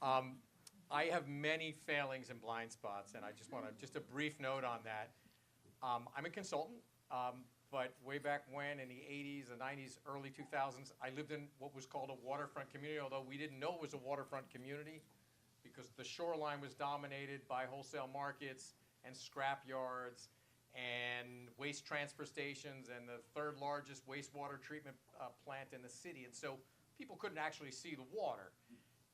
I have many failings and blind spots, and I just want to, just a brief note on that. I'm a consultant, but way back when, in the 80s, the 90s, early 2000s, I lived in what was called a waterfront community, although we didn't know it was a waterfront community because the shoreline was dominated by wholesale markets and scrap yards and waste transfer stations and the third largest wastewater treatment plant in the city. And so people couldn't actually see the water.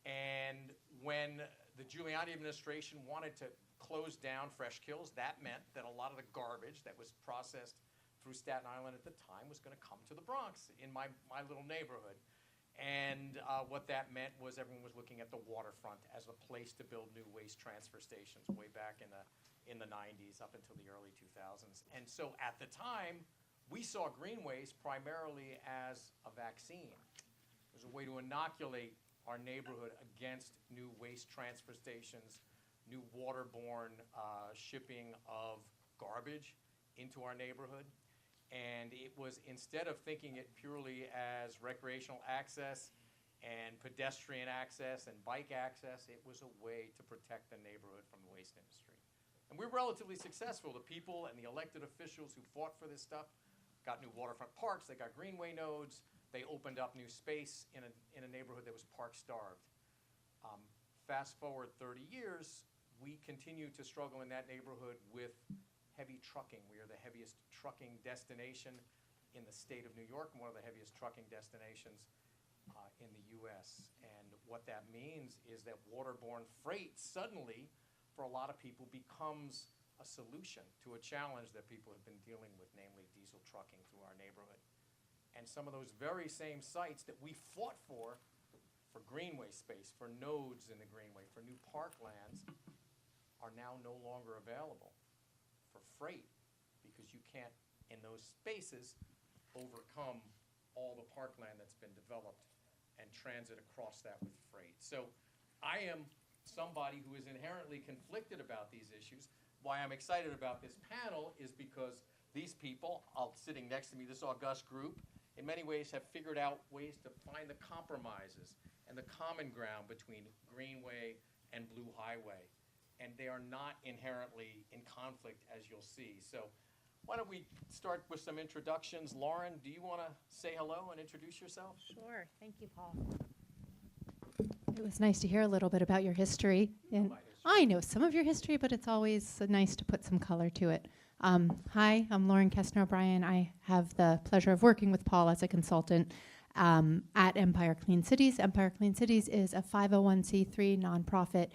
And when the Giuliani administration wanted to close down Fresh Kills, that meant that a lot of the garbage that was processed through Staten Island at the time was going to come to the Bronx in my little neighborhood. And what that meant was everyone was looking at the waterfront as a place to build new waste transfer stations way back in the 90s up until the early 2000s. And so at the time, we saw Greenways primarily as a vaccine. It was a way to inoculate our neighborhood against new waste transfer stations, new waterborne shipping of garbage into our neighborhood. And it was, instead of thinking it purely as recreational access and pedestrian access and bike access, it was a way to protect the neighborhood from the waste industry. And we were relatively successful. The people and the elected officials who fought for this stuff got new waterfront parks, they got Greenway nodes, they opened up new space in a neighborhood that was park-starved. Fast forward 30 years, we continue to struggle in that neighborhood with heavy trucking. We are the heaviest trucking destination in the state of New York and one of the heaviest trucking destinations in the US. And what that means is that waterborne freight suddenly, for a lot of people, becomes a solution to a challenge that people have been dealing with, namely diesel trucking through our neighborhood. And some of those very same sites that we fought for Greenway space, for nodes in the Greenway, for new parklands, are now no longer available for freight because you can't, in those spaces, overcome all the parkland that's been developed and transit across that with freight. So I am somebody who is inherently conflicted about these issues. Why I'm excited about this panel is because these people, sitting next to me, this august group, in many ways have figured out ways to find the compromises and the common ground between Greenway and Blue Highway. And they are not inherently in conflict, as you'll see. So why don't we start with some introductions. Lauren, do you want to say hello and introduce yourself? Sure. Thank you, Paul. It was nice to hear a little bit about your history. And I know some of your history, but it's always nice to put some color to it. Hi, I'm Lauren Kesner O'Brien. I have the pleasure of working with Paul as a consultant at Empire Clean Cities. Empire Clean Cities is a 501c3 nonprofit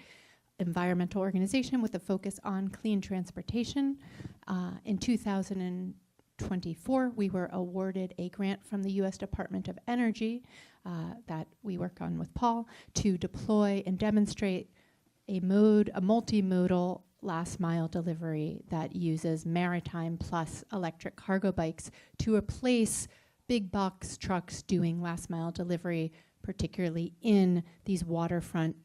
environmental organization with a focus on clean transportation. In 2024, we were awarded a grant from the U.S. Department of Energy that we work on with Paul to deploy and demonstrate a multimodal last mile delivery that uses maritime plus electric cargo bikes to replace big box trucks doing last mile delivery, particularly in these waterfront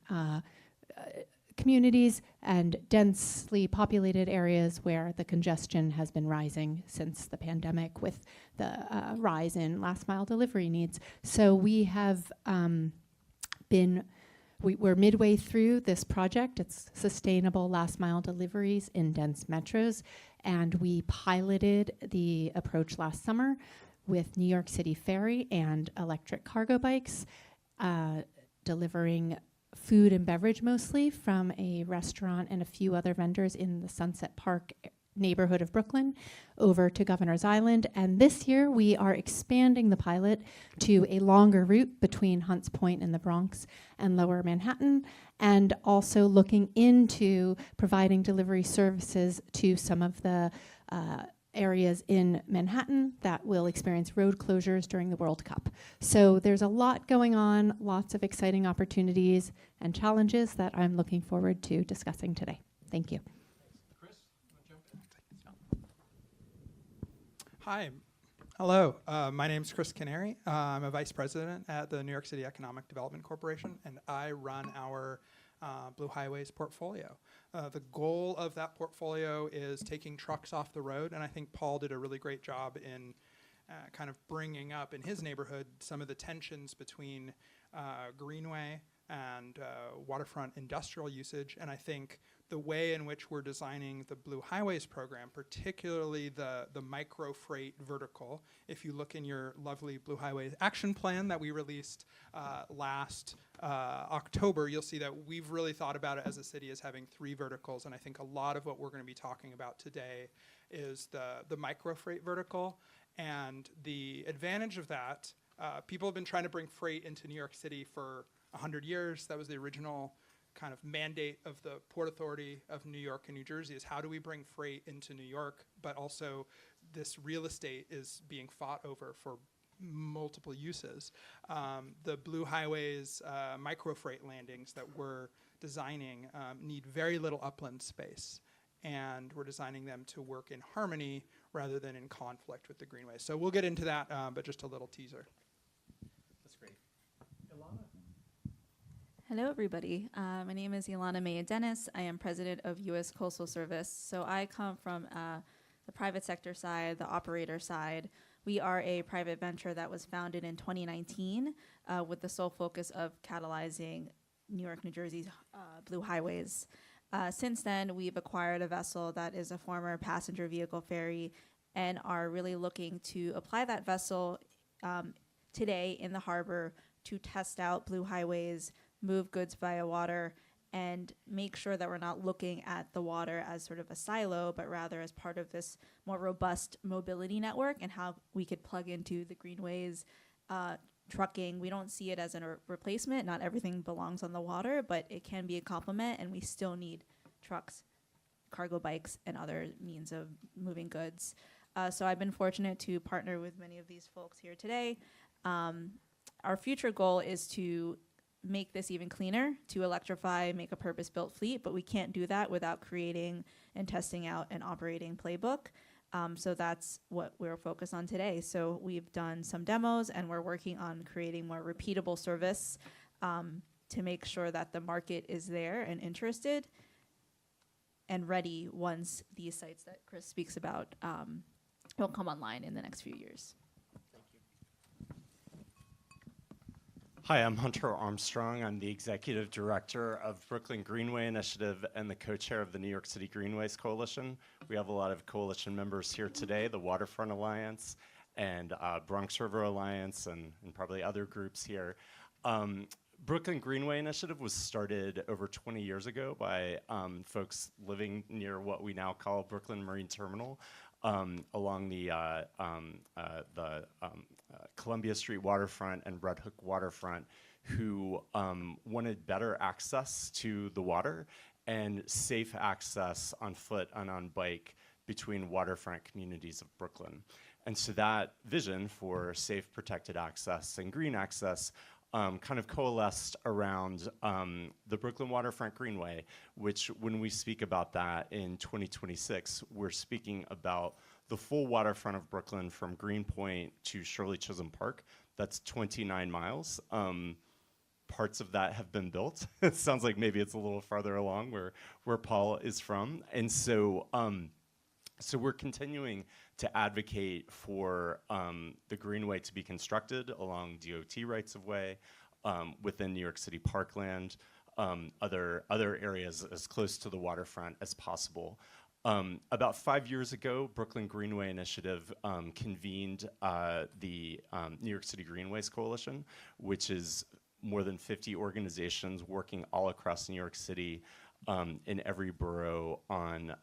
communities and densely populated areas where the congestion has been rising since the pandemic with the rise in last mile delivery needs. So we have we're midway through this project. It's sustainable last mile deliveries in dense metros. And we piloted the approach last summer with New York City Ferry and electric cargo bikes, delivering food and beverage mostly from a restaurant and a few other vendors in the Sunset Park neighborhood of Brooklyn over to Governor's Island. And this year we are expanding the pilot to a longer route between Hunts Point and the Bronx and Lower Manhattan, and also looking into providing delivery services to some of the areas in Manhattan that will experience road closures during the World Cup. So there's a lot going on, lots of exciting opportunities and challenges that I'm looking forward to discussing today. Thank you. Chris, you want to jump in? Hi. Hello. My name is Chris Canary. I'm a vice president at the New York City Economic Development Corporation, and I run our Blue Highways portfolio. The goal of that portfolio is taking trucks off the road, and I think Paul did a really great job in kind of bringing up in his neighborhood some of the tensions between Greenway, and waterfront industrial usage. And I think the way in which we're designing the Blue Highways program, particularly the micro freight vertical, if you look in your lovely Blue Highways action plan that we released last October, you'll see that we've really thought about it as a city as having 3 verticals. And I think a lot of what we're going to be talking about today is the micro freight vertical. And the advantage of that, people have been trying to bring freight into New York City for 100 years. That was the original kind of mandate of the Port Authority of New York and New Jersey, is how do we bring freight into New York, but also this real estate is being fought over for multiple uses. The Blue Highways micro freight landings that we're designing need very little upland space, and we're designing them to work in harmony rather than in conflict with the Greenways. So we'll get into that, but just a little teaser. That's great. Ilana? Hello, everybody. My name is Ilana Mayid-Dennis. I am president of U.S. Coastal Service. So I come from the private sector side, the operator side. We are a private venture that was founded in 2019 with the sole focus of catalyzing New York, New Jersey's Blue Highways. Since then, we've acquired a vessel that is a former passenger vehicle ferry and are really looking to apply that vessel today in the harbor to test out Blue Highways, move goods via water, and make sure that we're not looking at the water as sort of a silo, but rather as part of this more robust mobility network and how we could plug into the Greenways, trucking. We don't see it as a replacement. Not everything belongs on the water, but it can be a complement, and we still need trucks, cargo bikes, and other means of moving goods. So I've been fortunate to partner with many of these folks here today. Our future goal is to make this even cleaner, to electrify, make a purpose-built fleet, but we can't do that without creating and testing out an operating playbook. So that's what we're focused on today. So we've done some demos, and we're working on creating more repeatable service to make sure that the market is there and interested and ready once these sites that Chris speaks about will come online in the next few years. Hi, I'm Hunter Armstrong. I'm the Executive Director of Brooklyn Greenway Initiative and the co-chair of the New York City Greenways Coalition. We have a lot of coalition members here today, the Waterfront Alliance and Bronx River Alliance and probably other groups here. Brooklyn Greenway Initiative was started over 20 years ago by folks living near what we now call Brooklyn Marine Terminal along the Columbia Street waterfront and Red Hook waterfront, who wanted better access to the water and safe access on foot and on bike between waterfront communities of Brooklyn. And so that vision for safe, protected access and green access kind of coalesced around the Brooklyn Waterfront Greenway, which when we speak about that in 2026, we're speaking about the full waterfront of Brooklyn from Greenpoint to Shirley Chisholm Park. That's 29 miles. Parts of that have been built. It sounds like maybe it's a little farther along where Paul is from. And so, so we're continuing to advocate for the Greenway to be constructed along DOT rights-of-way within New York City parkland, other areas as close to the waterfront as possible. About 5 years ago, Brooklyn Greenway Initiative convened the New York City Greenways Coalition, which is more than 50 organizations working all across New York City in every borough on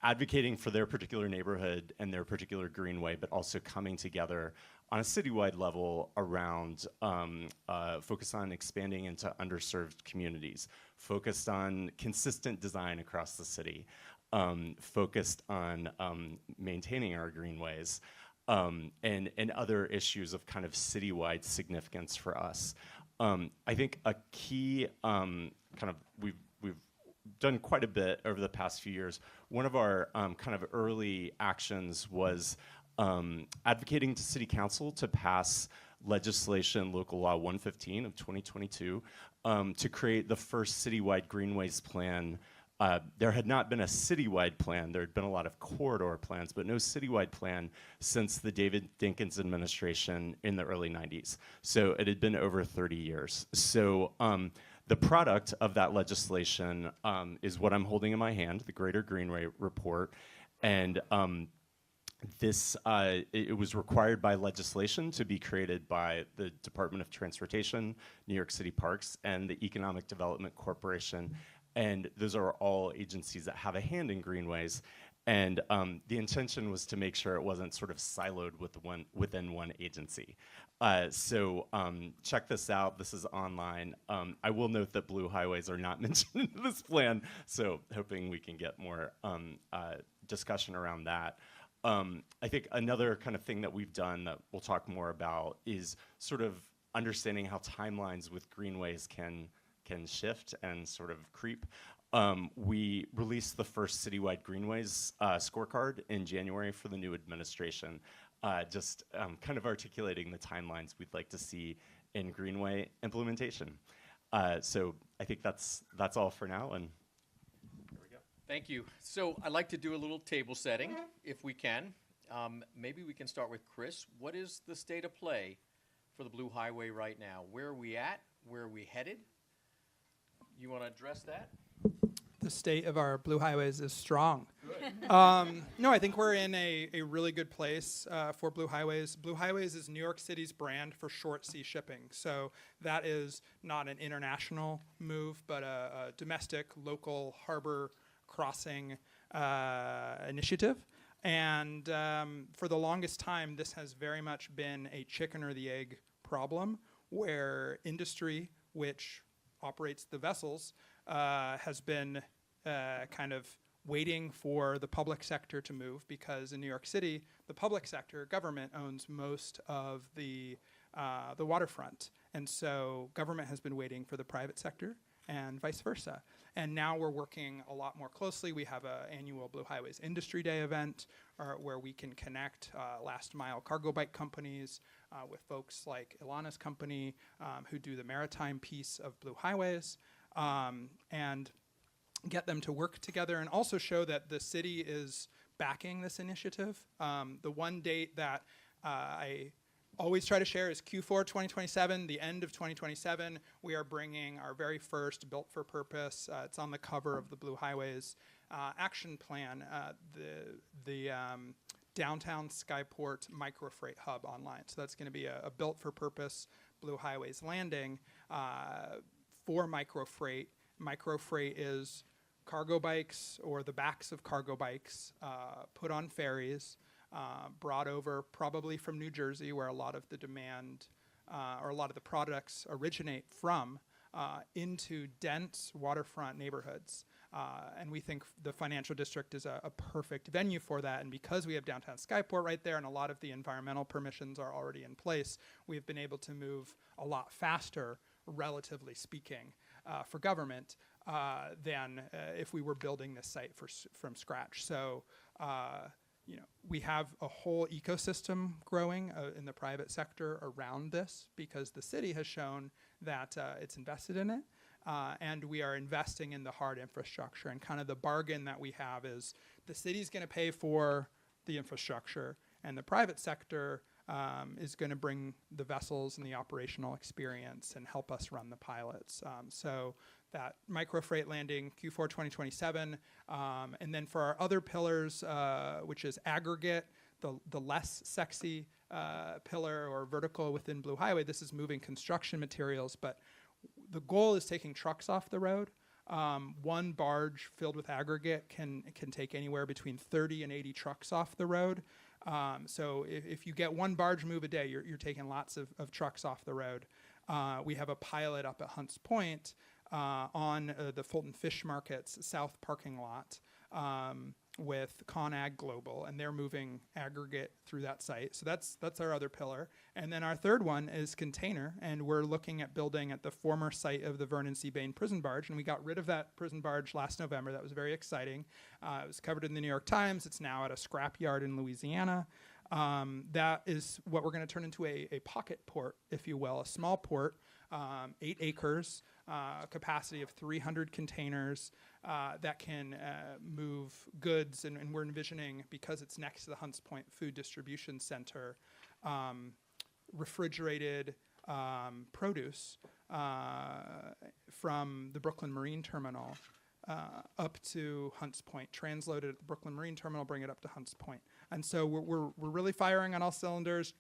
advocating for their particular neighborhood and their particular greenway, but also coming together on a citywide level around focus on expanding into underserved communities, focused on consistent design across the city, focused on maintaining our greenways, and other issues of kind of citywide significance for us. I think a key we've done quite a bit over the past few years. One of our kind of early actions was advocating to City Council to pass legislation, Local Law 115 of 2022, to create the first citywide greenways plan there had not been a citywide plan. There had been a lot of corridor plans, but no citywide plan since the David Dinkins administration in the early 90s. So it had been over 30 years. So the product of that legislation is what I'm holding in my hand, the Greater Greenway Report. And it was required by legislation to be created by the Department of Transportation, New York City Parks, and the Economic Development Corporation. And those are all agencies that have a hand in greenways. And the intention was to make sure it wasn't sort of siloed within one agency. So check this out. This is online. I will note that blue highways are not mentioned in this plan, so hoping we can get more discussion around that. I think another kind of thing that we've done that we'll talk more about is sort of understanding how timelines with greenways can shift and sort of creep. We released the first citywide greenways scorecard in January for the new administration, just kind of articulating the timelines we'd like to see in greenway implementation. So I think that's all for now. And there we go. Thank you. So I'd like to do a little table setting, if we can. Maybe we can start with Chris. What is the state of play for the Blue Highway right now? Where are we at? Where are we headed? You want to address that? The state of our blue highways is strong. Good. No, I think we're in a really good place for blue highways. Blue highways is New York City's brand for short sea shipping. So that is not an international move, but a domestic, local harbor crossing initiative. And for the longest time, this has very much been a chicken or the egg problem, where industry, which operates the vessels, has been kind of waiting for the public sector to move, because in New York City, the public sector, government, owns most of the waterfront. And so government has been waiting for the private sector and vice versa. And now we're working a lot more closely. We have an annual Blue Highways Industry Day event where we can connect last mile cargo bike companies with folks like Ilana's company who do the maritime piece of Blue Highways, and get them to work together, and also show that the city is backing this initiative. The one date that I always try to share is Q4 2027, the end of 2027. We are bringing our very first Built for Purpose, it's on the cover of the Blue Highways action plan, the downtown Skyport microfreight hub online. So that's going to be a Built for Purpose Blue Highways landing for microfreight. Microfreight is cargo bikes or the backs of cargo bikes put on ferries, brought over probably from New Jersey, where a lot of the demand or a lot of the products originate from, into dense waterfront neighborhoods. And we think the financial district is a perfect venue for that. And because we have downtown Skyport right there and a lot of the environmental permissions are already in place, we've been able to move a lot faster, relatively speaking, for government than if we were building this site from scratch. So we have a whole ecosystem growing in the private sector around this, because the city has shown that it's invested in it, and we are investing in the hard infrastructure. And kind of the bargain that we have is the city's going to pay for the infrastructure, and the private sector is going to bring the vessels and the operational experience and help us run the pilots. So that microfreight landing Q4 2027. And then for our other pillars, which is aggregate, the less sexy pillar or vertical within Blue Highway, this is moving construction materials, but the goal is taking trucks off the road. One barge filled with aggregate can take anywhere between 30 and 80 trucks off the road. So if you get one barge move a day, you're taking lots of trucks off the road. We have a pilot up at Hunts Point on the Fulton Fish Market's south parking lot with ConAg Global, and they're moving aggregate through that site. So that's our other pillar. And then our third one is container, and we're looking at building at the former site of the Vernon C. Bain prison barge, and we got rid of that prison barge last November. That was very exciting. It was covered in the New York Times. It's now at a scrap yard in Louisiana. That is what we're going to turn into a pocket port, if you will, a small port 8 acres, capacity of 300 containers that can move goods. And we're envisioning, because it's next to the Hunts Point Food Distribution Center, refrigerated produce from the Brooklyn Marine Terminal up to Hunts Point, transloaded at the Brooklyn Marine Terminal, bring it up to Hunts Point. And so we're really firing on all cylinders,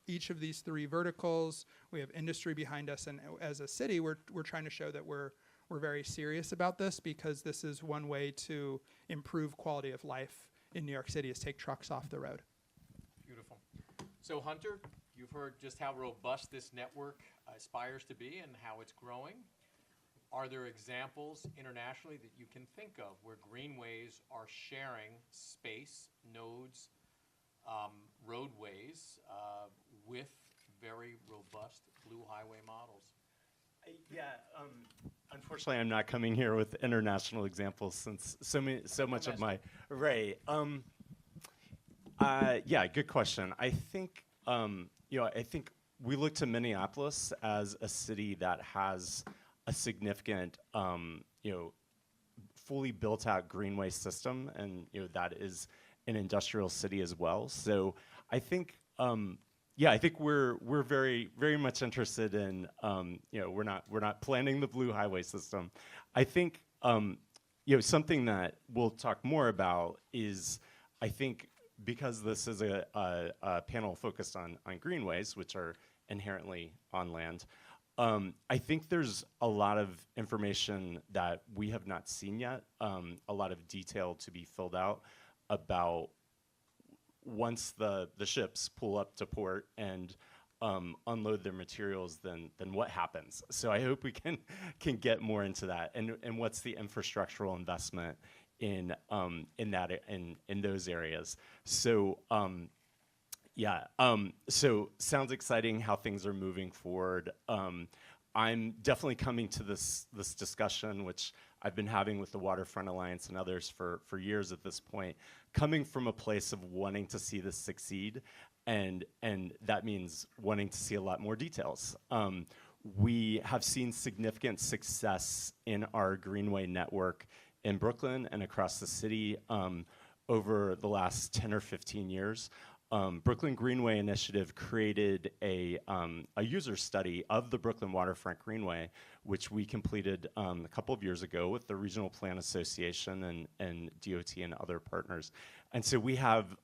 each of these 3 verticals. We have industry behind us, and as a city, we're trying to show that we're very serious about this, because this is one way to improve quality of life in New York City, is take trucks off the road. Beautiful. So Hunter, you've heard just how robust this network aspires to be and how it's growing. Are there examples internationally that you can think of where greenways are sharing space, nodes, roadways with very robust blue highway models? Unfortunately, I'm not coming here with international examples, since so much of my right. Good question. I think I think we look to Minneapolis as a city that has a significant fully built out Greenway system, and that is an industrial city as well. So I think I think we're very, very much interested in we're not planning the blue highway system. I think something that we'll talk more about is, I think, because this is a panel focused on greenways, which are inherently on land. I think there's a lot of information that we have not seen yet, a lot of detail to be filled out about once the ships pull up to port and unload their materials, then what happens? So I hope we can get more into that, and what's the infrastructural investment in those areas. So so sounds exciting how things are moving forward. I'm definitely coming to this discussion, which I've been having with the Waterfront Alliance and others for years at this point, coming from a place of wanting to see this succeed, and that means wanting to see a lot more details. We have seen significant success in our Greenway network in Brooklyn and across the city over the last 10 or 15 years. Brooklyn Greenway Initiative created a user study of the Brooklyn Waterfront Greenway, which we completed a couple of years ago with the Regional Plan Association and DOT and other partners. And so we have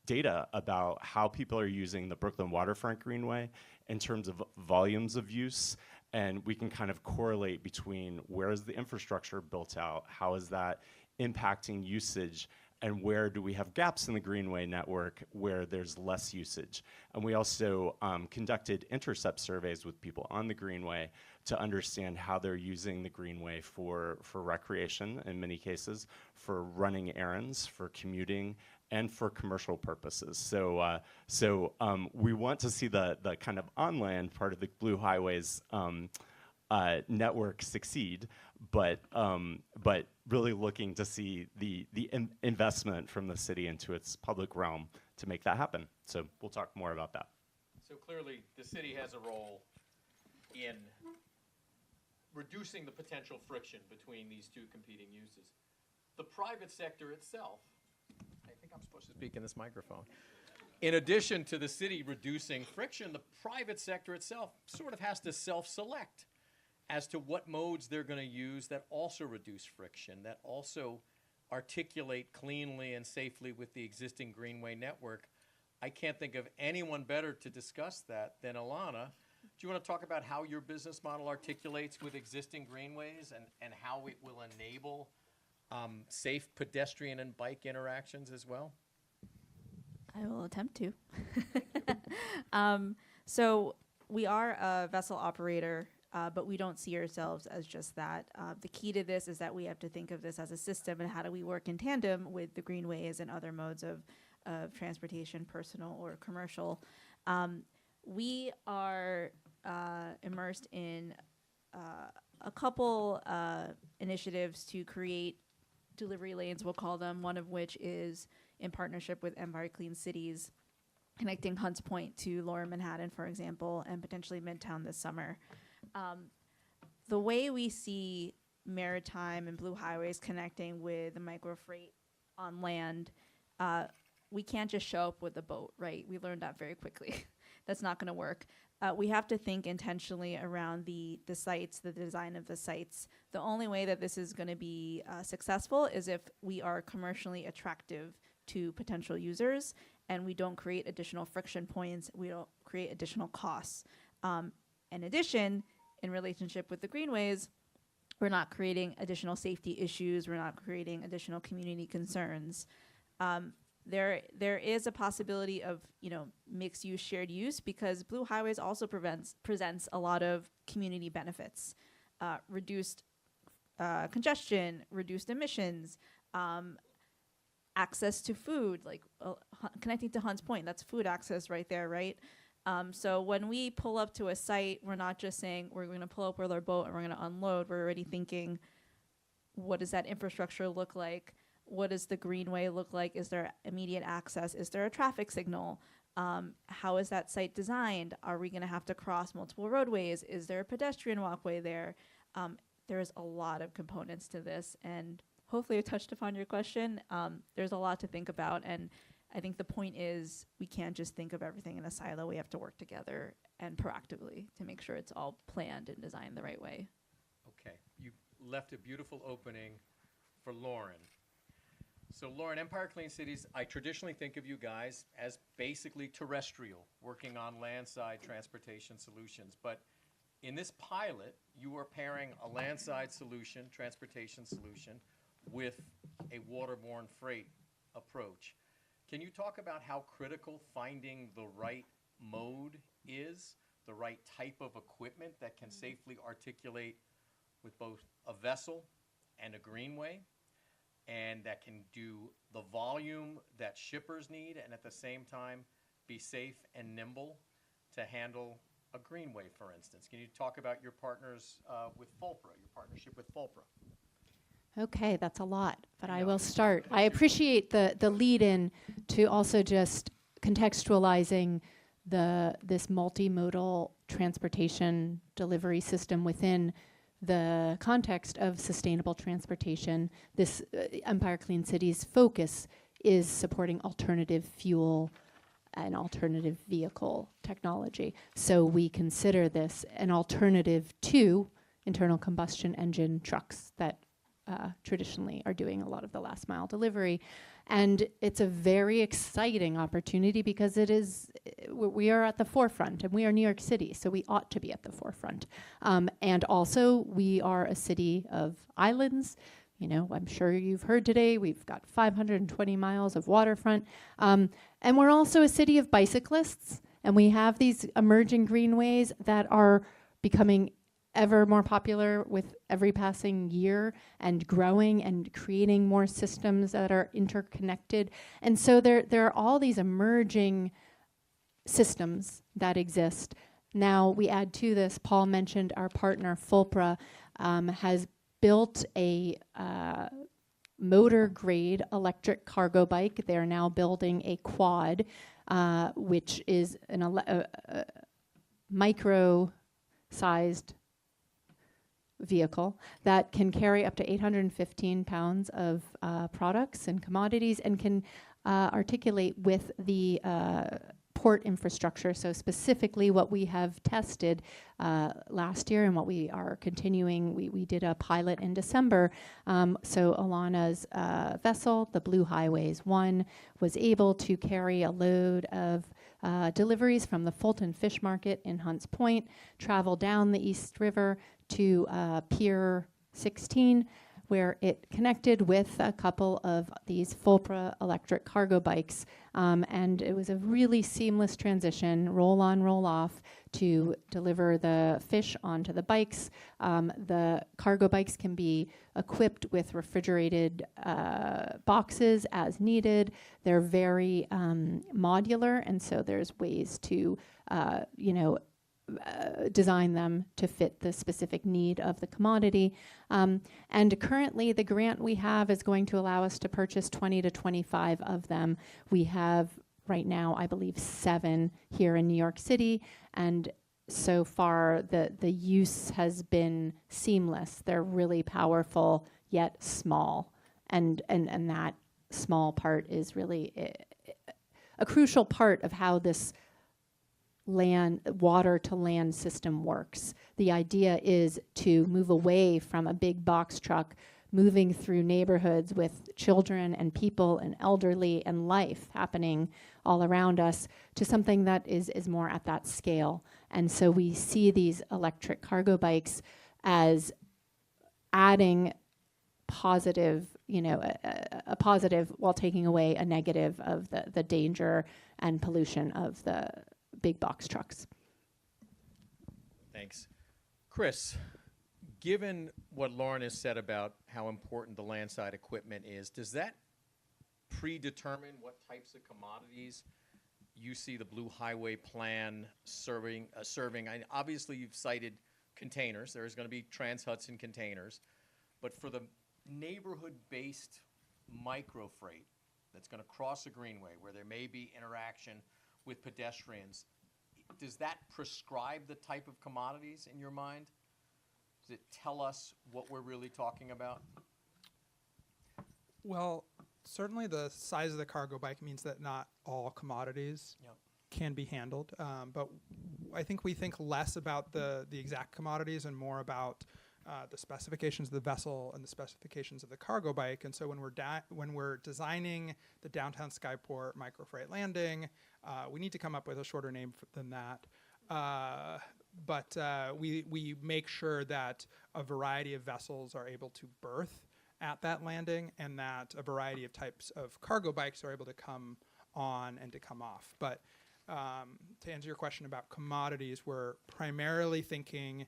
data about how people are using the Brooklyn Waterfront Greenway in terms of volumes of use, and we can kind of correlate between where is the infrastructure built out, how is that impacting usage, and where do we have gaps in the Greenway network where there's less usage. And we also conducted intercept surveys with people on the Greenway to understand how they're using the Greenway for recreation, in many cases, for running errands, for commuting, and for commercial purposes. So we want to see the kind of on-land part of the Blue Highways network succeed, but really looking to see the investment from the city into its public realm to make that happen. So we'll talk more about that. So clearly, the city has a role in reducing the potential friction between these two competing uses. The private sector itself, I think I'm supposed to speak in this microphone. In addition to the city reducing friction, the private sector itself sort of has to self-select as to what modes they're going to use that also reduce friction, that also articulate cleanly and safely with the existing Greenway network. I can't think of anyone better to discuss that than Ilana. Do you want to talk about how your business model articulates with existing greenways and how it will enable safe pedestrian and bike interactions as well? I will attempt to. So we are a vessel operator, but we don't see ourselves as just that. The key to this is that we have to think of this as a system, and how do we work in tandem with the greenways and other modes of transportation, personal or commercial. We are immersed in a couple initiatives to create delivery lanes, we'll call them, one of which is in partnership with Empire Clean Cities, connecting Hunts Point to Lower Manhattan, for example, and potentially Midtown this summer. The way we see maritime and blue highways connecting with the micro freight on land, we can't just show up with a boat, right? We learned that very quickly. That's not going to work. We have to think intentionally around the sites, the design of the sites. The only way that this is going to be successful is if we are commercially attractive to potential users and we don't create additional friction points, we don't create additional costs. In addition, in relationship with the Greenways, we're not creating additional safety issues, we're not creating additional community concerns. There is a possibility of, mixed use, shared use, because Blue Highways also presents a lot of community benefits, reduced congestion, reduced emissions, access to food, like connecting to Hunts Point, that's food access right there, right? So when we pull up to a site, we're not just saying we're going to pull up with our boat and we're going to unload. We're already thinking, what does that infrastructure look like? What does the Greenway look like? Is there immediate access? Is there a traffic signal? How is that site designed? Are we going to have to cross multiple roadways? Is there a pedestrian walkway there? There's a lot of components to this, and hopefully I touched upon your question. There's a lot to think about, and I think the point is we can't just think of everything in a silo. We have to work together and proactively to make sure it's all planned and designed the right way. Okay, you left a beautiful opening for Lauren. So Lauren, Empire Clean Cities, I traditionally think of you guys as basically terrestrial, working on landside transportation solutions. But in this pilot, you are pairing a landside solution, transportation solution, with a waterborne freight approach. Can you talk about how critical finding the right mode is, the right type of equipment that can safely articulate with both a vessel and a greenway, and that can do the volume that shippers need and at the same time be safe and nimble to handle a greenway, for instance? Can you talk about your partners with Fulpra, your partnership with Fulpra? Okay, that's a lot, but I will start. I appreciate the lead in to also just contextualizing this multimodal transportation delivery system within the context of sustainable transportation. This Empire Clean Cities focus is supporting alternative fuel and alternative vehicle technology. So we consider this an alternative to internal combustion engine trucks that traditionally are doing a lot of the last mile delivery. And it's a very exciting opportunity because it is, we are at the forefront, and we are New York City, so we ought to be at the forefront. And also, we are a city of islands. I'm sure you've heard today, we've got 520 miles of waterfront. And we're also a city of bicyclists, and we have these emerging greenways that are becoming ever more popular with every passing year and growing and creating more systems that are interconnected. And so there are all these emerging systems that exist. Now we add to this, Paul mentioned our partner Fulpra has built a motor grade electric cargo bike. They're now building a quad, which is an micro-sized vehicle that can carry up to 815 pounds of products and commodities and can articulate with the port infrastructure. So specifically what we have tested last year and what we are continuing, we did a pilot in December. So Ilana's vessel, the Blue Highways 1, was able to carry a load of deliveries from the Fulton Fish Market in Hunts Point, travel down the East River to Pier 16, where it connected with a couple of these Fulpra electric cargo bikes. And it was a really seamless transition, roll on, roll off, to deliver the fish onto the bikes. The cargo bikes can be equipped with refrigerated boxes as needed. They're very modular, and so there's ways to, design them to fit the specific need of the commodity. And currently the grant we have is going to allow us to purchase 20 to 25 of them. We have right now, I believe 7 here in New York City, and so far the use has been seamless. They're really powerful yet small, and that small part is really a crucial part of how this water to land system works. The idea is to move away from a big box truck moving through neighborhoods with children and people and elderly and life happening all around us to something that is more at that scale. And so we see these electric cargo bikes as adding positive, a positive while taking away a negative of the danger and pollution of the big box trucks. Thanks. Chris, given what Lauren has said about how important the landside equipment is, does that predetermine what types of commodities you see the Blue Highway plan serving? Obviously, you've cited containers. There's going to be Trans-Hudson containers. But for the neighborhood-based micro freight that's going to cross a greenway where there may be interaction with pedestrians, does that prescribe the type of commodities in your mind? Does it tell us what we're really talking about? Well, certainly the size of the cargo bike means that not all commodities can be handled. But I think we think less about the exact commodities and more about the specifications of the vessel and the specifications of the cargo bike. And so when we're designing the downtown Skyport microfreight landing, we need to come up with a shorter name than that. But we make sure that a variety of vessels are able to berth at that landing, and that a variety of types of cargo bikes are able to come on and to come off. But to answer your question about commodities, we're primarily thinking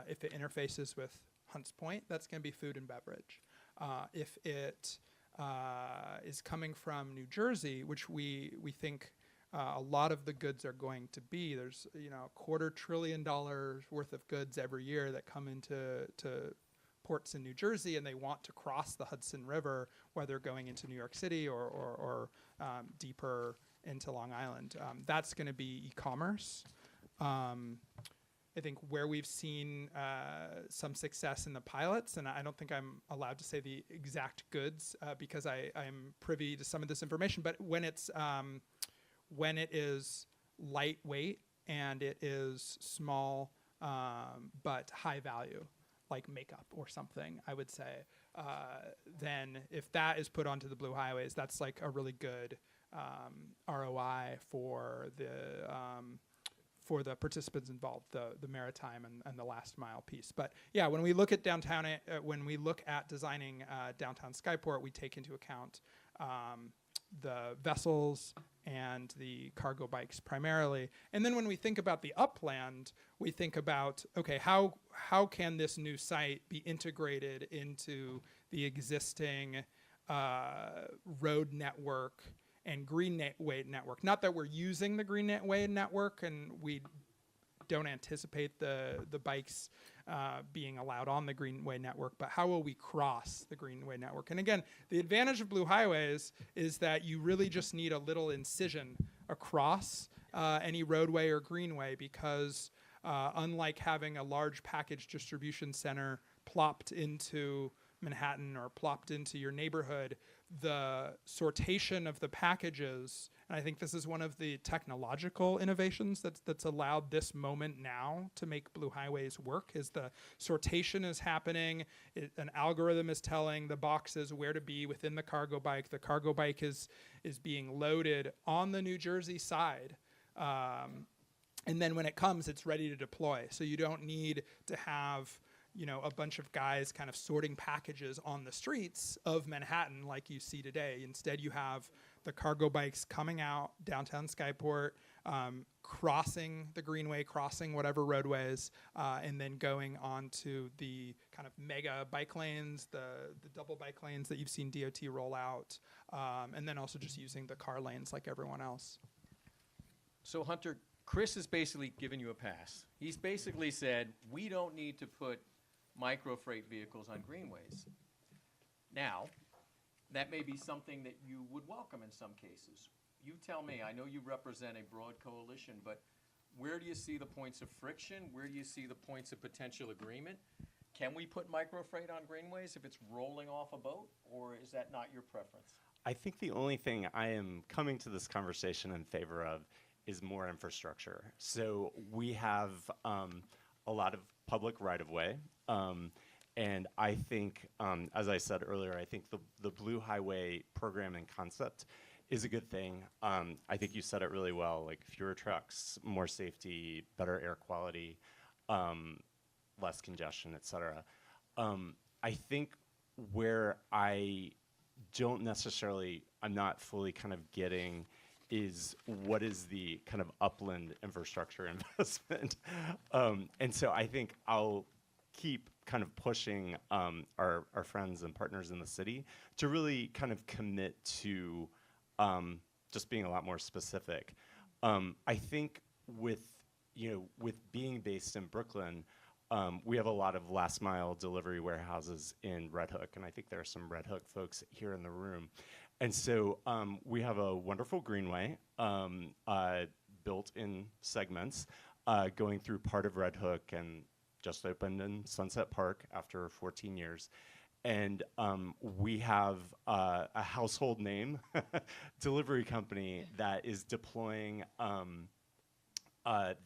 if it interfaces with Hunts Point, that's going to be food and beverage. If it is coming from New Jersey, which we think a lot of the goods are going to be, there's $250 billion worth of goods every year that come into ports in New Jersey, and they want to cross the Hudson River, whether going into New York City or deeper into Long Island. That's going to be e-commerce. I think where we've seen some success in the pilots, and I don't think I'm allowed to say the exact goods because I'm privy to some of this information, but when it is lightweight and it is small but high value, like makeup or something, I would say, then if that is put onto the Blue Highways, that's like a really good ROI for the participants involved, the maritime and the last mile piece. But yeah, when we look at downtown, when we look at designing downtown Skyport, we take into account the vessels and the cargo bikes primarily. And then when we think about the upland, we think about, okay, how can this new site be integrated into the existing road network and Greenway network? Not that we're using the Greenway network and we don't anticipate the bikes being allowed on the Greenway network, but how will we cross the Greenway network? And again, the advantage of Blue Highways is that you really just need a little incision across any roadway or greenway, because unlike having a large package distribution center plopped into Manhattan or plopped into your neighborhood, the sortation of the packages, and I think this is one of the technological innovations that's allowed this moment now to make Blue Highways work, is the sortation is happening. An algorithm is telling the boxes where to be within the cargo bike. The cargo bike is being loaded on the New Jersey side. And then when it comes, it's ready to deploy. So you don't need to have a bunch of guys kind of sorting packages on the streets of Manhattan like you see today. Instead, you have the cargo bikes coming out downtown Skyport, crossing the Greenway, crossing whatever roadways, and then going on to the kind of mega bike lanes, the double bike lanes that you've seen DOT roll out, and then also just using the car lanes like everyone else. So Hunter, Chris has basically given you a pass. He's basically said, we don't need to put micro freight vehicles on greenways. Now, that may be something that you would welcome in some cases. you tell me, I know you represent a broad coalition, but where do you see the points of friction? Where do you see the points of potential agreement? Can we put microfreight on Greenways if it's rolling off a boat, or is that not your preference? I think the only thing I am coming to this conversation in favor of is more infrastructure. So we have a lot of public right-of-way, and I think, as I said earlier, I think the Blue Highway program and concept is a good thing. I think you said it really well, like fewer trucks, more safety, better air quality, less congestion, et cetera. I think where I'm not fully kind of getting is what is the kind of upland infrastructure investment. And so I think I'll keep kind of pushing our friends and partners in the city to really kind of commit to just being a lot more specific. I think with being based in Brooklyn, we have a lot of last mile delivery warehouses in Red Hook, and I think there are some Red Hook folks here in the room. And so we have a wonderful Greenway built in segments going through part of Red Hook and just opened in Sunset Park after 14 years. And we have a household name delivery company that is deploying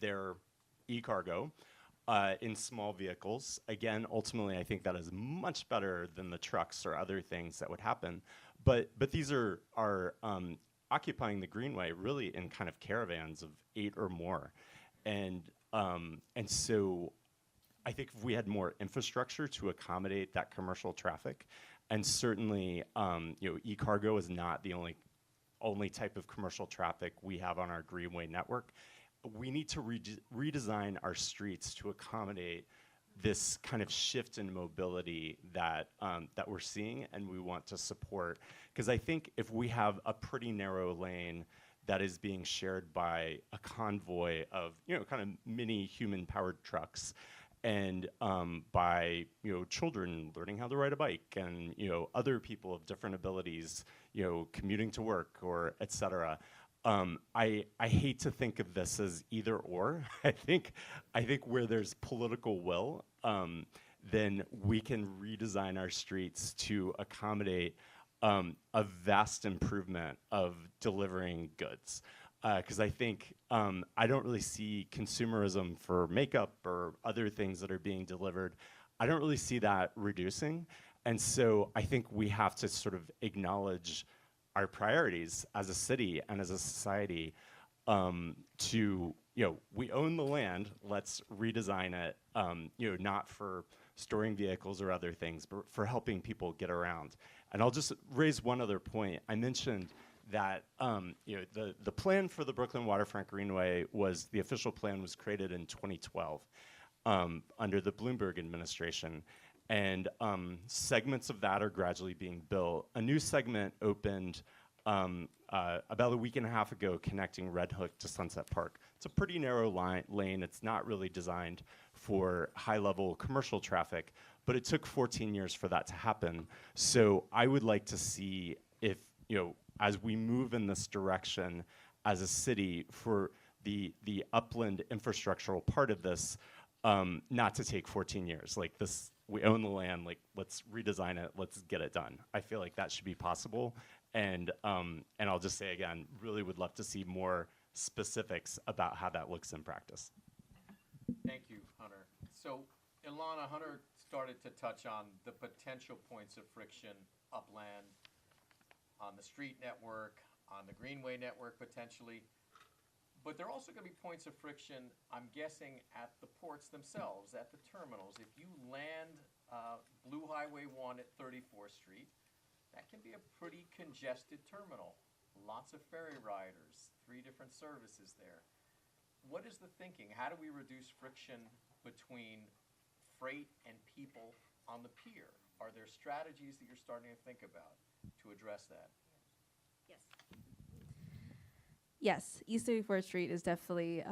their e-cargo in small vehicles. Again, ultimately, I think that is much better than the trucks or other things that would happen. But these are occupying the Greenway really in kind of caravans of 8 or more. And so I think if we had more infrastructure to accommodate that commercial traffic, and certainly e-cargo is not the only type of commercial traffic we have on our Greenway network. We need to redesign our streets to accommodate this kind of shift in mobility that we're seeing and we want to support. Because I think if we have a pretty narrow lane that is being shared by a convoy of kind of mini human-powered trucks, and by children learning how to ride a bike, and other people of different abilities commuting to work or et cetera. I hate to think of this as either or. I think where there's political will, then we can redesign our streets to accommodate a vast improvement of delivering goods. Because I think I don't really see consumerism for makeup or other things that are being delivered. I don't really see that reducing. And so I think we have to sort of acknowledge our priorities as a city and as a society to, we own the land, let's redesign it, not for storing vehicles or other things, but for helping people get around. And I'll just raise one other point. I mentioned that the plan for the Brooklyn Waterfront Greenway the official plan was created in 2012 under the Bloomberg administration. And segments of that are gradually being built. A new segment opened about a week and a half ago connecting Red Hook to Sunset Park. It's a pretty narrow lane. It's not really designed for high-level commercial traffic, but it took 14 years for that to happen. So I would like to see if, as we move in this direction as a city, for the upland infrastructural part of this not to take 14 years. Like this, we own the land, like let's redesign it, let's get it done. I feel like that should be possible. And I'll just say again, really would love to see more specifics about how that looks in practice. Thank you, Hunter. So Ilana, Hunter started to touch on the potential points of friction upland, on the street network, on the Greenway network potentially. But there are also going to be points of friction, I'm guessing, at the ports themselves, at the terminals. If you land Blue Highway 1 at 34th Street, that can be a pretty congested terminal. Lots of ferry riders, 3 different services there. What is the thinking? How do we reduce friction between freight and people on the pier? Are there strategies that you're starting to think about to address that? Yes, East 34th Street is definitely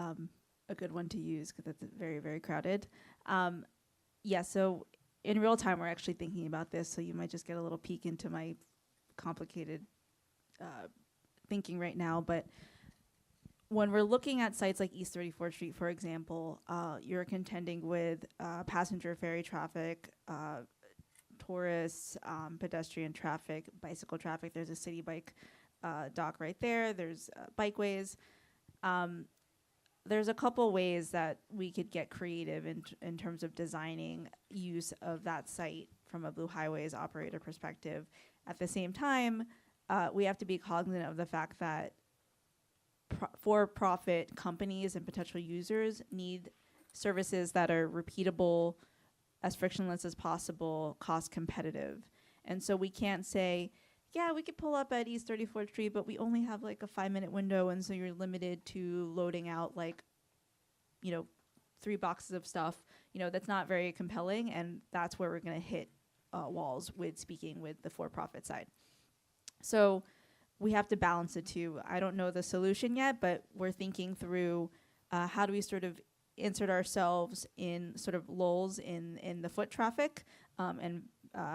a good one to use because it's very, very crowded. So in real time, we're actually thinking about this, so you might just get a little peek into my complicated thinking right now, but when we're looking at sites like East 34th Street, for example, you're contending with passenger ferry traffic, tourists, pedestrian traffic, bicycle traffic. There's a city bike dock right there. There's bikeways. There's a couple ways that we could get creative in terms of designing use of that site from a Blue Highways operator perspective. At the same time, we have to be cognizant of the fact that for-profit companies and potential users need services that are repeatable, as frictionless as possible, cost competitive. And so we can't say, yeah, we could pull up at East 34th Street, but we only have like a 5-minute window, and so you're limited to loading out like, 3 boxes of stuff. That's not very compelling, and that's where we're going to hit walls with speaking with the for-profit side. So we have to balance the two. I don't know the solution yet, but we're thinking through how do we sort of insert ourselves in sort of lulls in the foot traffic and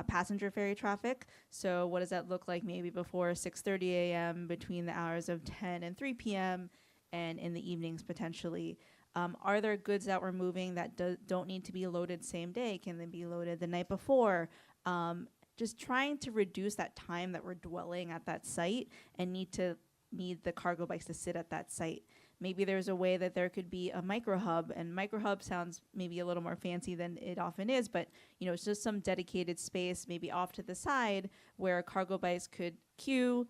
passenger ferry traffic. So what does that look like maybe before 6:30 a.m., between the hours of 10 and 3 p.m., and in the evenings potentially? Are there goods that we're moving that don't need to be loaded same day? Can they be loaded the night before? Just trying to reduce that time that we're dwelling at that site and need the cargo bikes to sit at that site. Maybe there's a way that there could be a micro hub, and micro hub sounds maybe a little more fancy than it often is, but it's just some dedicated space maybe off to the side where cargo bikes could queue,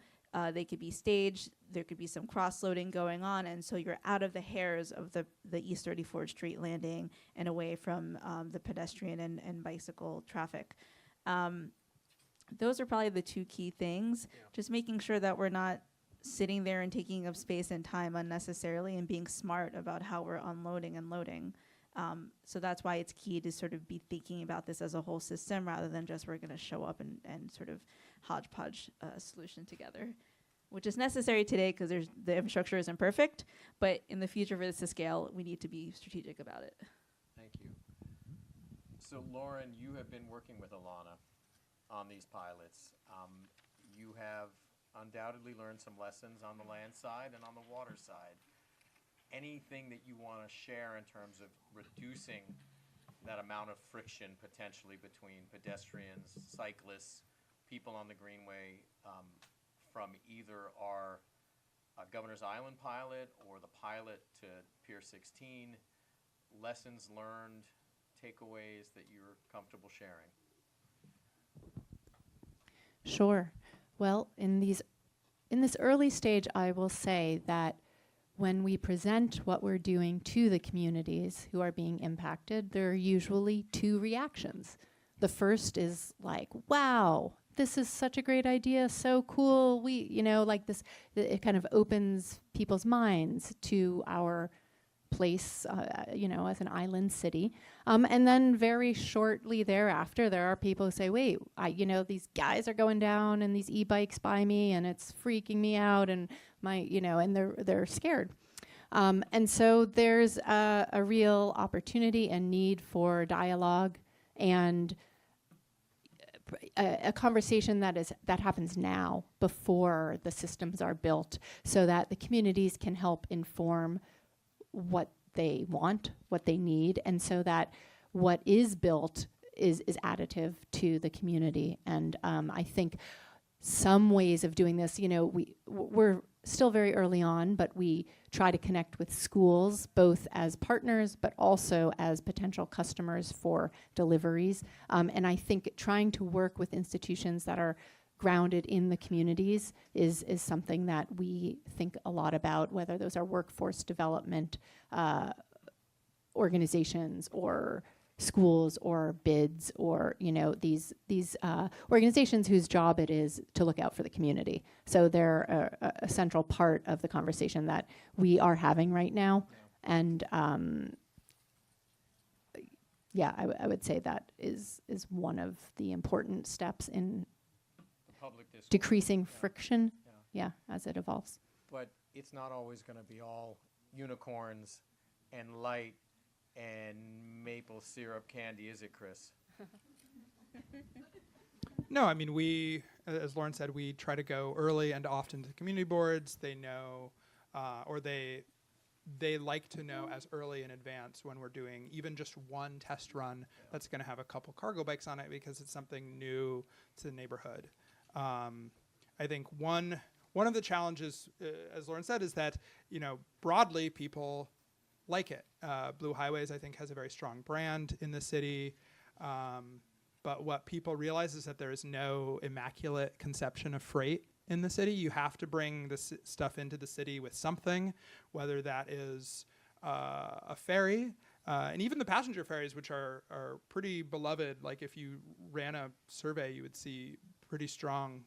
they could be staged, there could be some cross-loading going on, and so you're out of the hairs of the East 34th Street landing and away from the pedestrian and bicycle traffic. Those are probably the 2 key things. Yeah. Just making sure that we're not sitting there and taking up space and time unnecessarily, and being smart about how we're unloading and loading. So that's why it's key to sort of be thinking about this as a whole system rather than just we're going to show up and sort of hodgepodge a solution together, which is necessary today because the infrastructure isn't perfect. But in the future, for this to scale, we need to be strategic about it. Thank you. So Lauren, you have been working with Ilana on these pilots. You have undoubtedly learned some lessons on the land side and on the water side. Anything that you want to share in terms of reducing that amount of friction potentially between pedestrians, cyclists, people on the Greenway, from either our Governor's Island pilot or the pilot to Pier 16, lessons learned, takeaways that you're comfortable sharing? Sure. Well, in this early stage, I will say that when we present what we're doing to the communities who are being impacted, there are usually 2 reactions. The first is like, wow, this is such a great idea, so cool. It kind of opens people's minds to our place, as an island city. And then very shortly thereafter, there are people who say, wait, these guys are going down and these e-bikes by me and it's freaking me out, and and they're scared. And so there's a real opportunity and need for dialogue and a conversation that happens now before the systems are built, so that the communities can help inform what they want, what they need, and so that what is built is additive to the community. And I think some ways of doing this, we're still very early on, but we try to connect with schools, both as partners, but also as potential customers for deliveries. And I think trying to work with institutions that are grounded in the communities is something that we think a lot about, whether those are workforce development organizations or schools or bids, or these organizations whose job it is to look out for the community. So they're a central part of the conversation that we are having right now. Yeah. And I would say that is one of the important steps in decreasing friction, as it evolves. But it's not always going to be all unicorns and light and maple syrup candy, is it, Chris? No, I mean, we as Lauren said, we try to go early and often to community boards. They know, or they like to know as early in advance when we're doing even just one test run that's going to have a couple cargo bikes on it because it's something new to the neighborhood. I think one of the challenges, as Lauren said, is that, broadly people like it. Blue Highways, I think, has a very strong brand in the city. But what people realize is that there is no immaculate conception of freight in the city. You have to bring the stuff into the city with something, whether that is a ferry, and even the passenger ferries, which are pretty beloved. Like if you ran a survey, you would see pretty strong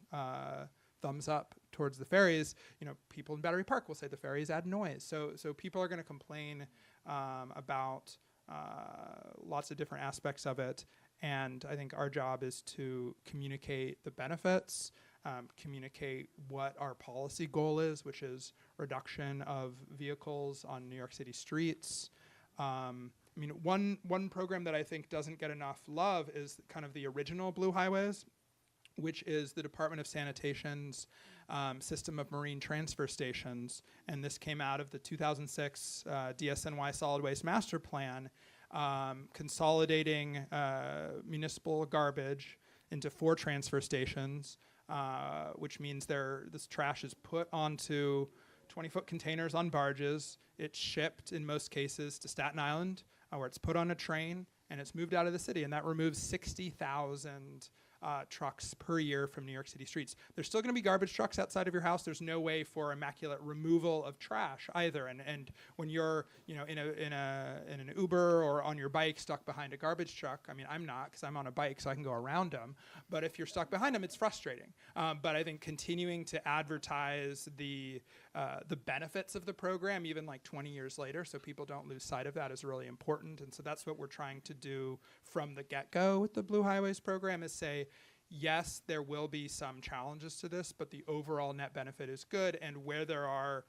thumbs up towards the ferries. People in Battery Park will say the ferries add noise. So people are going to complain about lots of different aspects of it. And I think our job is to communicate the benefits, communicate what our policy goal is, which is reduction of vehicles on New York City streets. One program that I think doesn't get enough love is kind of the original Blue Highways, which is the Department of Sanitation's system of marine transfer stations. And this came out of the 2006 DSNY Solid Waste Master Plan, consolidating municipal garbage into 4 transfer stations, which means this trash is put onto 20-foot containers on barges. It's shipped, in most cases, to Staten Island, where it's put on a train, and it's moved out of the city. And that removes 60,000 trucks per year from New York City streets. There's still going to be garbage trucks outside of your house. There's no way for immaculate removal of trash either. And when you're in an Uber or on your bike stuck behind a garbage truck, I'm not, because I'm on a bike, so I can go around them. But if you're stuck behind them, it's frustrating. But I think continuing to advertise the benefits of the program, even like 20 years later, so people don't lose sight of that, is really important. And so that's what we're trying to do from the get-go with the Blue Highways program, is say, yes, there will be some challenges to this, but the overall net benefit is good. And where there are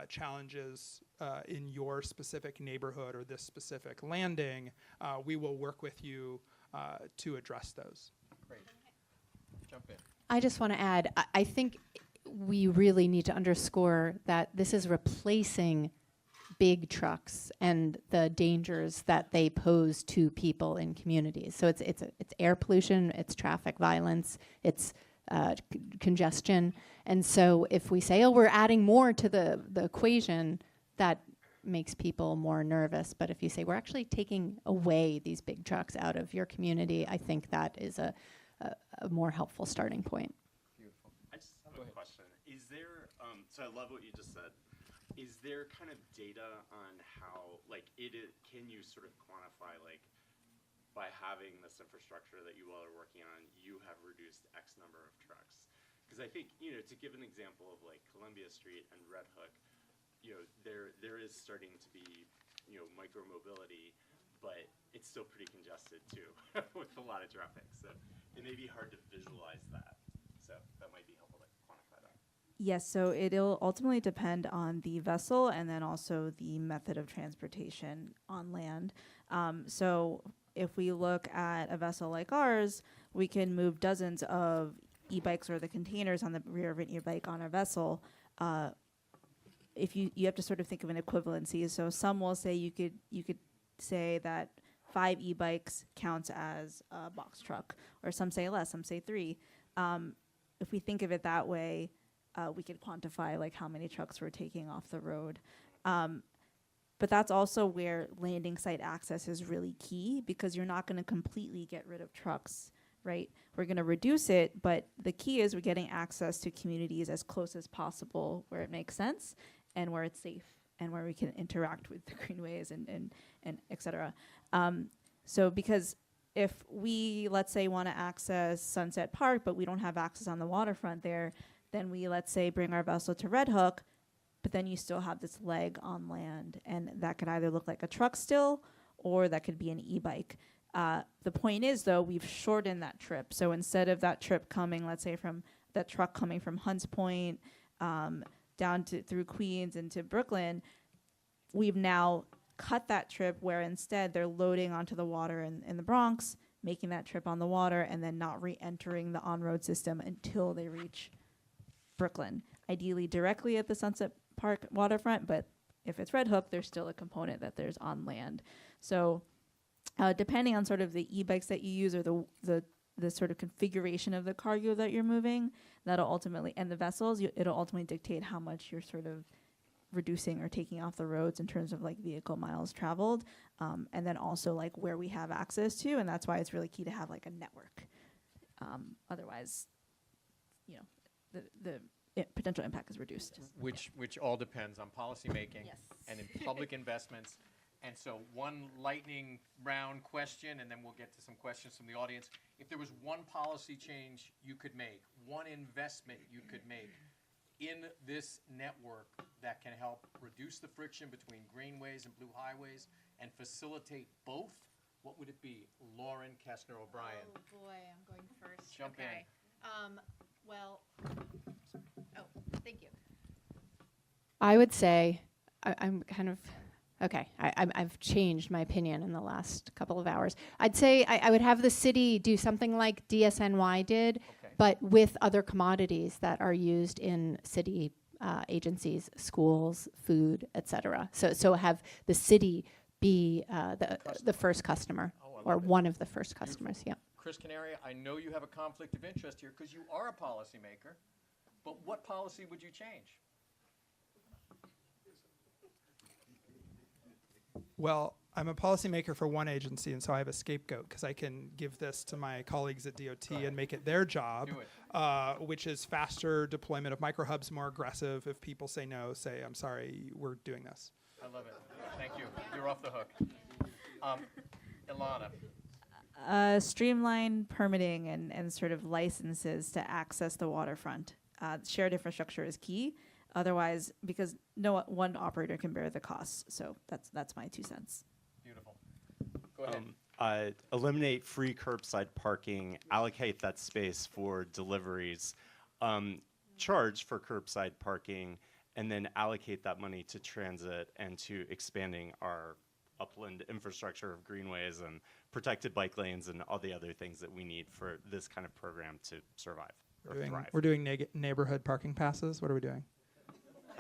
challenges in your specific neighborhood or this specific landing, we will work with you to address those. Great. Jump in. I just want to add, I think we really need to underscore that this is replacing big trucks and the dangers that they pose to people in communities. So it's air pollution, it's traffic violence, it's congestion. And so if we say, we're adding more to the equation, that makes people more nervous. But if you say we're actually taking away these big trucks out of your community, I think that is a more helpful starting point. Beautiful. I just have a question. Is there, so I love what you just said. Is there kind of data on how, can you sort of quantify, by having this infrastructure that you all are working on, you have reduced X number of trucks? Because I think, to give an example of Columbia Street and Red Hook, there is starting to be, micro mobility, but it's still pretty congested too, with a lot of traffic. So it may be hard to visualize that. So that might be helpful to quantify that. Yes, so it'll ultimately depend on the vessel and then also the method of transportation on land. So if we look at a vessel like ours, we can move dozens of e-bikes or the containers on the rear of an e-bike on our vessel. If you have to sort of think of an equivalency. So some will say you could say that 5 e-bikes counts as a box truck, or some say less, some say 3. If we think of it that way, we could quantify how many trucks we're taking off the road. But that's also where landing site access is really key, because you're not going to completely get rid of trucks, right? We're going to reduce it, but the key is we're getting access to communities as close as possible where it makes sense and where it's safe and where we can interact with the greenways and et cetera. So because if we, let's say, want to access Sunset Park, but we don't have access on the waterfront there, then we, let's say, bring our vessel to Red Hook, but then you still have this leg on land, and that could either look like a truck still, or that could be an e-bike. The point is, though, we've shortened that trip. So instead of that trip coming, let's say, from that truck coming from Hunts Point down through Queens into Brooklyn, we've now cut that trip where instead they're loading onto the water in the Bronx, making that trip on the water and then not re-entering the on-road system until they reach Brooklyn. Ideally directly at the Sunset Park waterfront, but if it's Red Hook, there's still a component that there's on land. So depending on sort of the e-bikes that you use or the sort of configuration of the cargo that you're moving, that'll ultimately, and the vessels, it'll ultimately dictate how much you're sort of reducing or taking off the roads in terms of like vehicle miles traveled, and then also like where we have access to, and that's why it's really key to have like a network. Otherwise, you know, the potential impact is reduced. Which all depends on policymaking Yes. and in public investments. And so one lightning round question, and then we'll get to some questions from the audience. If there was one policy change you could make, one investment you could make in this network that can help reduce the friction between greenways and blue highways and facilitate both, what would it be? Lauren Kesner O'Brien. Oh boy, I'm going first. Jump in. Okay. Well, oh, thank you. I would say I'm kind of okay. I've changed my opinion in the last couple of hours. I'd say I would have the city do something like DSNY did, Okay. but with other commodities that are used in city agencies, schools, food, etc. So have the city be the first customer Oh, I or love it. one of the first customers. Yeah. Chris Canary, I know you have a conflict of interest here because you are a policymaker, but what policy would you change? Well, I'm a policymaker for one agency, and so I have a scapegoat because I can give this to my colleagues at DOT and make it their job, Do it. which is faster deployment of microhubs, more aggressive. If people say no, say, I'm sorry, we're doing this. I love it. Thank you. You're off the hook. Ilana. Streamline permitting and sort of licenses to access the waterfront. Shared infrastructure is key. Otherwise, because no one operator can bear the costs. So that's my 2 cents. Beautiful. Go ahead. Eliminate free curbside parking, allocate that space for deliveries, charge for curbside parking, and then allocate that money to transit and to expanding our upland infrastructure of greenways and protected bike lanes and all the other things that we need for this kind of program to survive or thrive. We're doing neighborhood parking passes. What are we doing?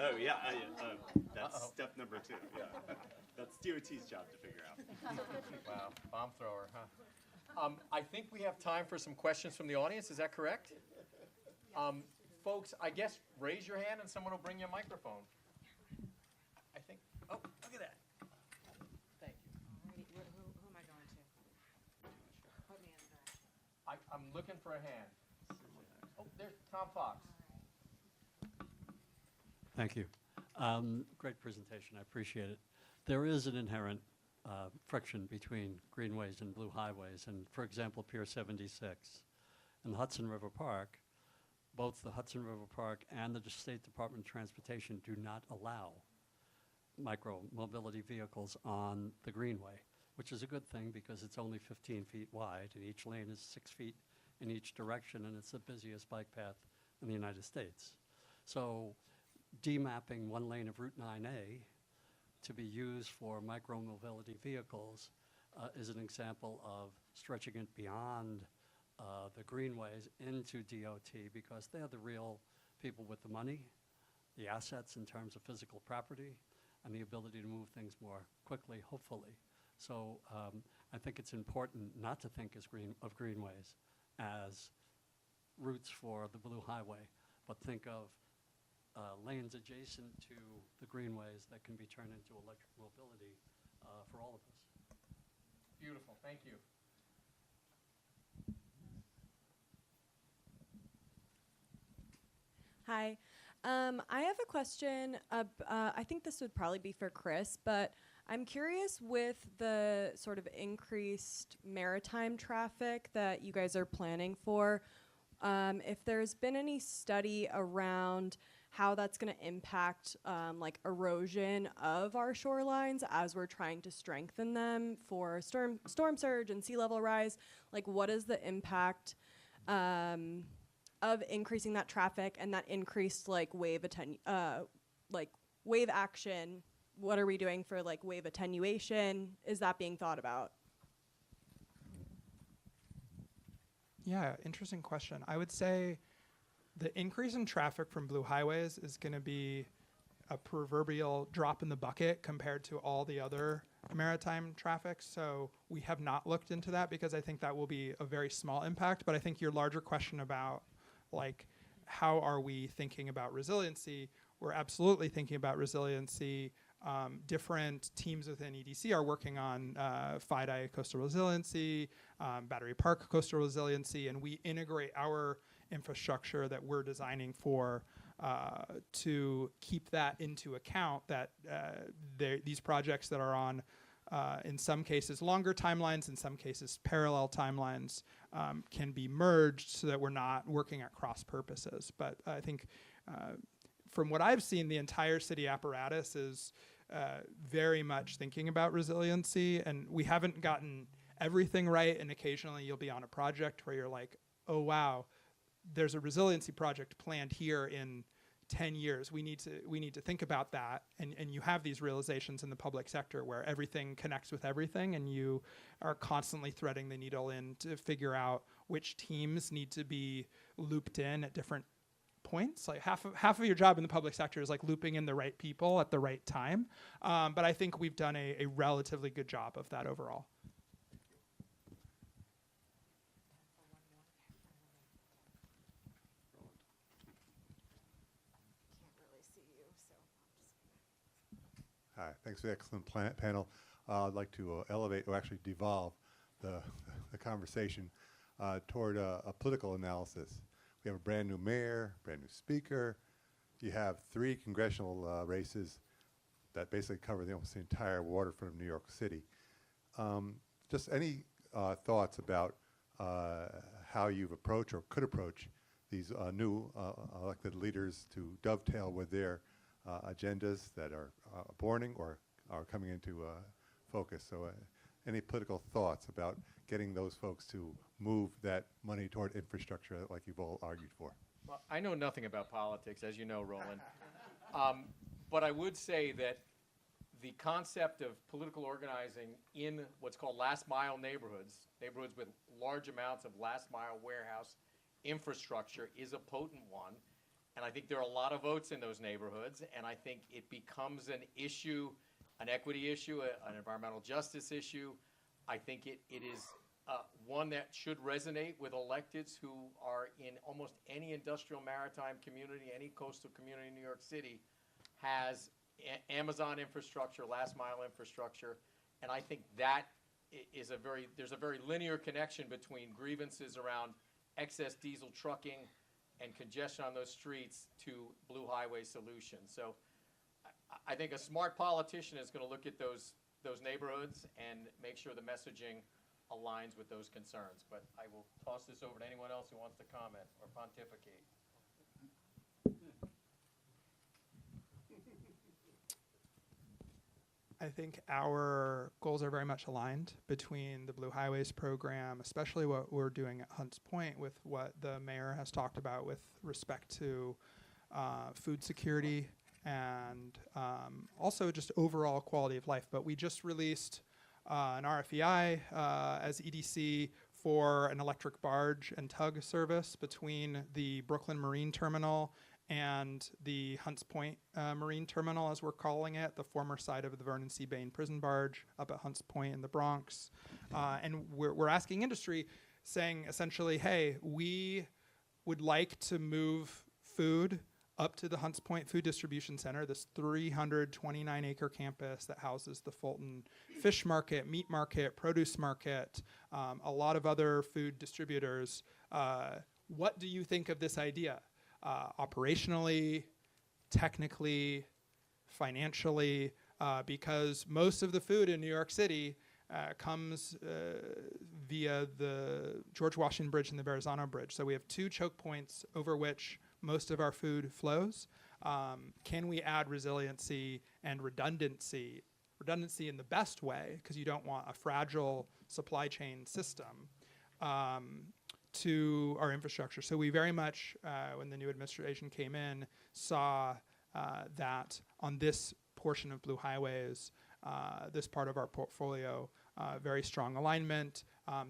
Oh, yeah, that's step number 2. Yeah. That's DOT's job to figure out. Wow, bomb thrower, huh? I think we have time for some questions from the audience. Is that correct? Folks, I guess raise your hand and someone will bring you a microphone. I think, oh, look at that. Thank you. Alrighty, who am I going to? Put me in the back. I'm looking for a hand. Oh, there's Tom Fox. Thank you. Great presentation. I appreciate it. There is an inherent friction between greenways and blue highways. And for example, Pier 76 and the Hudson River Park, both the Hudson River Park and the State Department of Transportation do not allow micro-mobility vehicles on the Greenway, which is a good thing because it's only 15 feet wide and each lane is 6 feet in each direction, and it's the busiest bike path in the United States. So demapping one lane of Route 9A to be used for micro-mobility vehicles is an example of stretching it beyond the greenways into DOT because they're the real people with the money, the assets in terms of physical property, and the ability to move things more quickly, hopefully. So I think it's important not to think of greenways as routes for the Blue Highway, but think of lanes adjacent to the greenways that can be turned into electric mobility for all of us. Beautiful, thank you. Hi. I have a question. I think this would probably be for Chris, but I'm curious with the sort of increased maritime traffic that you guys are planning for, if there's been any study around how that's going to impact like erosion of our shorelines as we're trying to strengthen them for storm surge and sea level rise. Like, what is the impact of increasing that traffic and that increased like wave action? What are we doing for like wave attenuation? Is that being thought about? Yeah, interesting question. I would say the increase in traffic from blue highways is going to be a proverbial drop in the bucket compared to all the other maritime traffic. So we have not looked into that because I think that will be a very small impact. But I think your larger question about like how are we thinking about resiliency, we're absolutely thinking about resiliency. Different teams within EDC are working on FIDI coastal resiliency, Battery Park coastal resiliency, and we integrate our infrastructure that we're designing for to keep that into account, that these projects that are on, in some cases, longer timelines, in some cases, parallel timelines, can be merged so that we're not working at cross purposes. But I think from what I've seen, the entire city apparatus is very much thinking about resiliency, and we haven't gotten everything right, and occasionally you'll be on a project where you're like, oh wow, there's a resiliency project planned here in 10 years. We need to think about that, and you have these realizations in the public sector where everything connects with everything, and you are constantly threading the needle in to figure out which teams need to be looped in at different points. Like half of your job in the public sector is like looping in the right people at the right time. But I think we've done a relatively good job of that overall. Can't really see you, so I'm just Hi, thanks for the excellent panel. I'd like to elevate, or actually devolve the conversation toward a political analysis. We have a brand new mayor, brand new speaker. You have 3 congressional races that basically cover almost the entire waterfront of New York City. Just any thoughts about how you've approached or could approach these new elected leaders to dovetail with their agendas that are borning or are coming into focus? So any political thoughts about getting those folks to move that money toward infrastructure like you've all argued for? Well, I know nothing about politics, as you know, Roland. But I would say that the concept of political organizing in what's called last mile neighborhoods with large amounts of last mile warehouse infrastructure, is a potent one. And I think there are a lot of votes in those neighborhoods, and I think it becomes an issue, an equity issue, an environmental justice issue. I think it is one that should resonate with electeds who are in almost any industrial maritime community, any coastal community in New York City has Amazon infrastructure, last mile infrastructure, and I think that is there's a very linear connection between grievances around excess diesel trucking and congestion on those streets to blue highway solutions. So I think a smart politician is going to look at those neighborhoods and make sure the messaging aligns with those concerns. But I will toss this over to anyone else who wants to comment or pontificate. I think our goals are very much aligned between the Blue Highways program, especially what we're doing at Hunts Point with what the mayor has talked about with respect to food security and also just overall quality of life. But we just released an RFEI as EDC for an electric barge and tug service between the Brooklyn Marine Terminal and the Hunts Point Marine Terminal, as we're calling it, the former site of the Vernon C. Bain prison barge up at Hunts Point in the Bronx. And we're asking industry, saying essentially, hey, we would like to move food up to the Hunts Point Food Distribution Center, this 329-acre campus that houses the Fulton Fish Market, Meat Market, Produce Market, a lot of other food distributors. What do you think of this idea? Operationally, technically, financially, because most of the food in New York City comes via the George Washington Bridge and the Verrazano Bridge. So we have 2 choke points over which most of our food flows. Can we add resiliency and redundancy in the best way, because you don't want a fragile supply chain system, to our infrastructure? So we very much, when the new administration came in, saw that on this portion of Blue Highways, this part of our portfolio, very strong alignment,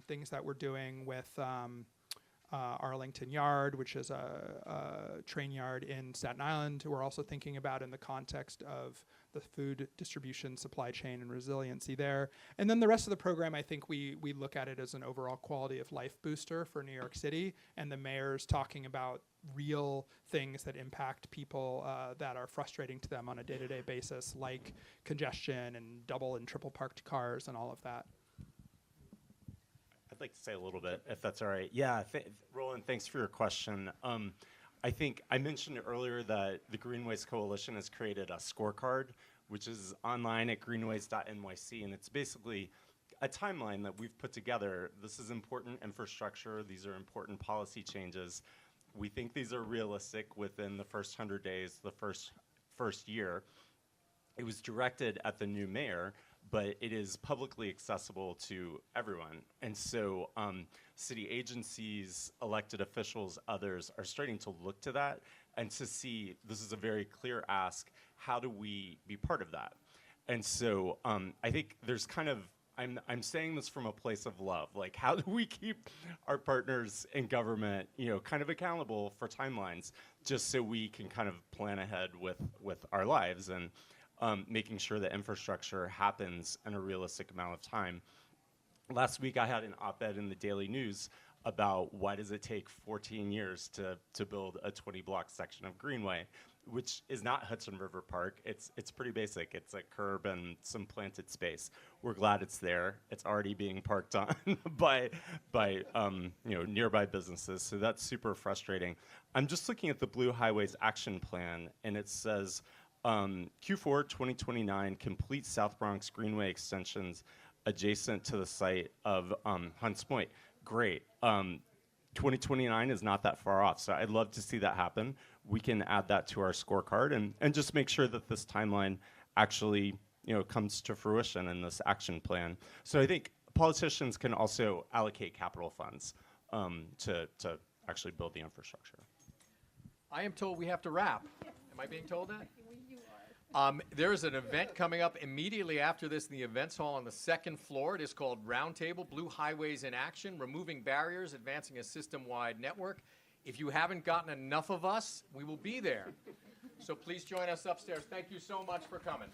things that we're doing with Arlington Yard, which is a train yard in Staten Island. We're also thinking about in the context of the food distribution supply chain and resiliency there. And then the rest of the program, I think we look at it as an overall quality of life booster for New York City, and the mayor's talking about real things that impact people that are frustrating to them on a day-to-day basis, like congestion and double and triple parked cars and all of that. I'd like to say a little bit, if that's all right. Yeah, Roland, thanks for your question. I think I mentioned earlier that the Greenways Coalition has created a scorecard, which is online at greenways.nyc, and it's basically a timeline that we've put together. This is important infrastructure. These are important policy changes. We think these are realistic within the first 100 days, the first year. It was directed at the new mayor, but it is publicly accessible to everyone. And so city agencies, elected officials, others are starting to look to that and to see, this is a very clear ask, how do we be part of that? And so I think there's kind of, I'm saying this from a place of love, like how do we keep our partners in government, kind of accountable for timelines, just so we can kind of plan ahead with our lives and making sure that infrastructure happens in a realistic amount of time. Last week I had an op-ed in the Daily News about why does it take 14 years to build a 20-block section of Greenway, which is not Hudson River Park. It's pretty basic. It's a curb and some planted space. We're glad it's there. It's already being parked on by nearby businesses, so that's super frustrating. I'm just looking at the Blue Highways Action Plan, and it says Q4 2029 complete South Bronx Greenway extensions adjacent to the site of Hunts Point. Great. 2029 is not that far off, so I'd love to see that happen. We can add that to our scorecard and just make sure that this timeline actually comes to fruition in this action plan. So I think politicians can also allocate capital funds to actually build the infrastructure. I am told we have to wrap. Am I being told that? There is an event coming up immediately after this in the events hall on the second floor. It is called Roundtable, Blue Highways in Action, Removing Barriers, Advancing a System-Wide Network. If you haven't gotten enough of us, we will be there. So please join us upstairs. Thank you so much for coming.